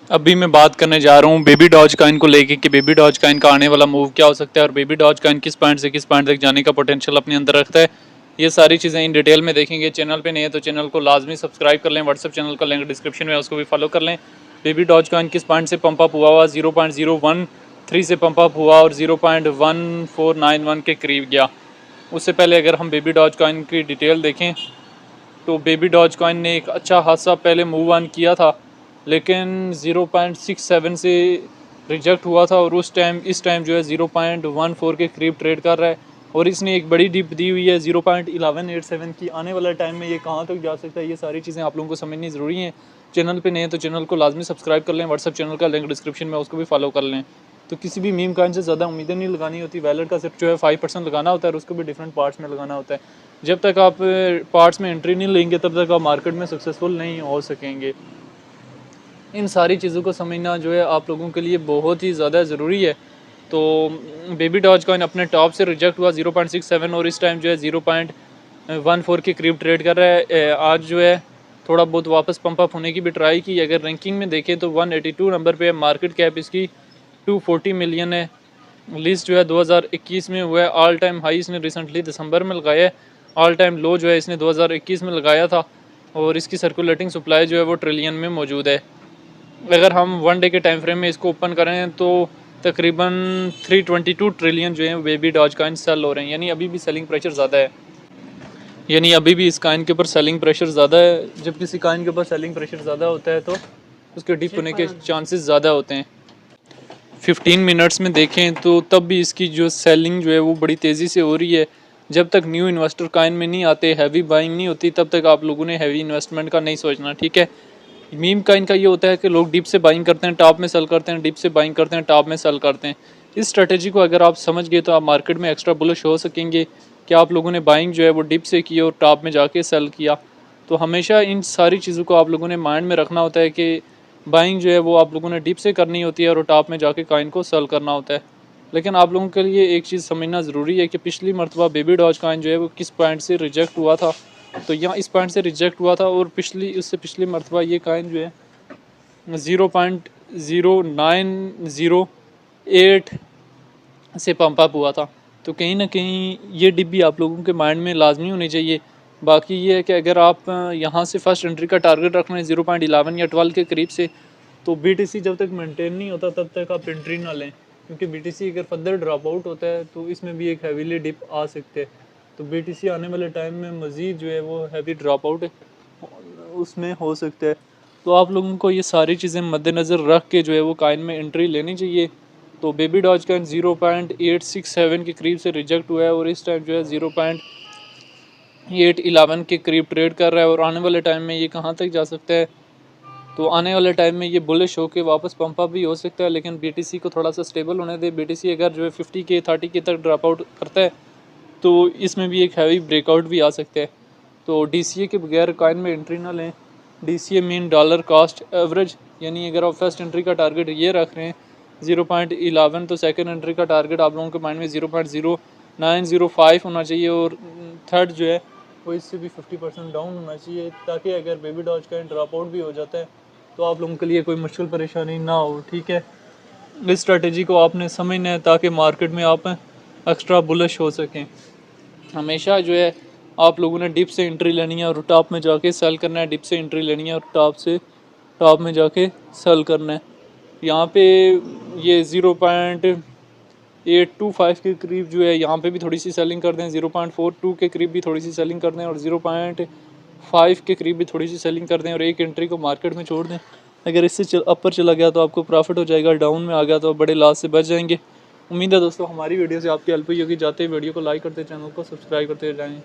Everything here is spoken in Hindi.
अभी मैं बात करने जा रहा हूँ बेबी डॉज कॉइन को लेके कि बेबी डॉज कॉइन का आने वाला मूव क्या हो सकता है और बेबी डॉज कॉइन किस पॉइंट से किस पॉइंट तक जाने का पोटेंशियल अपने अंदर रखता है। ये सारी चीज़ें इन डिटेल में देखेंगे। चैनल पे नहीं है तो चैनल को लाजमी सब्सक्राइब कर लें। व्हाट्सअप चैनल का लिंक डिस्क्रिप्शन में, उसको भी फॉलो कर लें। बेबी डॉज कॉइन किस पॉइंट से पंप अप हुआ 0.013 से पंप अप हुआ और 0.1491 के करीब गया। उससे पहले अगर हम बेबी डॉज कॉइन की डिटेल देखें तो बेबी डॉज कॉइन ने एक अच्छा खासा पहले मूव ऑन किया था, लेकिन 0.67 से रिजेक्ट हुआ था और इस टाइम जो है 0.14 के करीब ट्रेड कर रहा है और इसने एक बड़ी डिप दी हुई है 0.1187 की। आने वाले टाइम में ये कहाँ तक जा सकता है, ये सारी चीज़ें आप लोगों को समझनी ज़रूरी है। चैनल पे नहीं है तो चैनल को लाजमी सब्सक्राइब कर लें। व्हाट्सअप चैनल का लिंक डिस्क्रिप्शन में, उसको भी फॉलो कर लें। तो किसी भी मीम कॉइन से ज़्यादा उम्मीदें नहीं लगानी होती। वैलेट का सिर्फ जो है 5% लगाना होता है और उसको भी डिफरेंट पार्ट्स में लगाना होता है। जब तक आप पार्ट्स में एंट्री नहीं लेंगे तब तक आप मार्केट में सक्सेसफुल नहीं हो सकेंगे। इन सारी चीज़ों को समझना जो है आप लोगों के लिए बहुत ही ज़्यादा ज़रूरी है। तो बेबी डॉज कॉइन अपने टॉप से रिजेक्ट हुआ 0.67 और इस टाइम जो है 0.14 के करीब ट्रेड कर रहा है। आज जो है थोड़ा बहुत वापस पंप अप होने की भी ट्राई की। अगर रैंकिंग में देखें तो 182 नंबर पे है। मार्केट कैप इसकी 240 मिलियन है। लिस्ट जो है 2021 में हुआ है। ऑल टाइम हाई इसने रिसेंटली दिसंबर में लगाया है। ऑल टाइम लो जो है इसने 2021 में लगाया था और इसकी सर्कुलेटिंग सप्लाई जो है वो ट्रिलियन में मौजूद है। अगर हम 1 डे के टाइम फ्रेम में इसको ओपन करें तो तकरीबन 322 ट्रिलियन जो है बेबी डॉज कॉइन सेल हो रहे हैं। यानी अभी भी सेलिंग प्रेशर ज़्यादा है। यानी अभी भी इस कॉइन के ऊपर सेलिंग प्रेशर ज़्यादा है। जब किसी कॉइन के ऊपर सेलिंग प्रेशर ज़्यादा होता है तो उसके डिप होने के चांसेस ज़्यादा होते हैं। 15 मिनट्स में देखें तो तब भी इसकी जो सेलिंग जो है वो बड़ी तेज़ी से हो रही है। जब तक न्यू इन्वेस्टर कॉइन में नहीं आते, हैवी बाइंग नहीं होती, तब तक आप लोगों ने हैवी इन्वेस्टमेंट का नहीं सोचना, ठीक है। मीम कॉइन का ये होता है कि लोग डिप से बाइंग करते हैं, टॉप में सेल करते हैं, डिप से बाइंग करते हैं, टॉप में सेल करते हैं। इस स्ट्रेटेजी को अगर आप समझ गए तो आप मार्केट में एक्स्ट्रा बुलिश हो सकेंगे कि आप लोगों ने बाइंग जो है वो डिप से की और टॉप में जाके सेल किया। तो हमेशा इन सारी चीज़ों को आप लोगों ने माइंड में रखना होता है कि बाइंग जो है वो आप लोगों ने डिप से करनी होती है और टॉप में जाके कॉइन को सेल करना होता है। लेकिन आप लोगों के लिए एक चीज़ समझना ज़रूरी है कि पिछली मरतबा बेबी डॉज कॉइन जो है वो किस पॉइंट से रिजेक्ट हुआ था। तो यहाँ इस पॉइंट से रिजेक्ट हुआ था और उससे पिछली मरतबा ये कॉइन जो है 0.0908 से पंप अप हुआ था। तो कहीं ना कहीं ये डिप भी आप लोगों के माइंड में लाजमी होनी चाहिए। बाकी ये है कि अगर आप यहाँ से फर्स्ट एंट्री का टारगेट रख रहे हैं 0.11 या 12 के करीब से, तो BTC जब तक मेंटेन नहीं होता तब तक आप एंट्री ना लें, क्योंकि BTC अगर फर्दर ड्रॉप आउट होता है तो इसमें भी एक हैवीली डिप आ सकते हैं। तो BTC आने वाले टाइम में मज़ीद जो है वो हैवी ड्रॉप आउट उसमें हो सकता है। तो आप लोगों को ये सारी चीज़ें मद्देनज़र रख के जो है वो कॉइन में एंट्री लेनी चाहिए। तो बेबी डॉज कॉइन 0.867 के करीब से रिजेक्ट हुआ है और इस टाइम जो है 0.811 के करीब ट्रेड कर रहा है और आने वाले टाइम में ये कहाँ तक जा सकता है। तो आने वाले टाइम में ये बुलिश होकर वापस पंप अप भी हो सकता है, लेकिन BTC को थोड़ा सा स्टेबल होने दे। BTC अगर जो है 50K 30K तक ड्रॉप आउट करता है तो इसमें भी एक हैवी ब्रेकआउट भी आ सकता है। तो DCA के बगैर कॉइन में एंट्री ना लें। DCA mean dollar cost average, यानी अगर आप फर्स्ट एंट्री का टारगेट ये रख रहे हैं 0.11, तो सेकंड एंट्री का टारगेट आप लोगों के माइंड में 0.0905 होना चाहिए और थर्ड जो है वो इससे भी 50% डाउन होना चाहिए, ताकि अगर बेबी डॉज का ड्रॉप आउट भी हो जाता है तो आप लोगों के लिए कोई मुश्किल परेशानी ना हो, ठीक है। इस स्ट्रेटेजी को आपने समझना है ताकि मार्केट में आप एक्स्ट्रा बुलिश हो सकें। हमेशा जो है आप लोगों ने डिप से एंट्री लेनी है और टॉप में जाके सेल करना है। डिप से एंट्री लेनी है और टॉप में जाके सेल करना है। यहाँ पे ये 0.825 के करीब जो है यहाँ पे भी थोड़ी सी सेलिंग कर दें। 0.42 के करीब भी थोड़ी सी सेलिंग कर दें और 0.5 के करीब भी थोड़ी सी सेलिंग कर दें और एक एंट्री को मार्केट में छोड़ दें। अगर इससे अपर चला गया तो आपको प्रॉफिट हो जाएगा, डाउन में आ गया तो बड़े लॉस से बच जाएंगे। उम्मीद है दोस्तों हमारी वीडियो से आपकी हेल्प हुई होगी। जाते वीडियो को लाइक करते, चैनल को सब्सक्राइब करते जाएँ।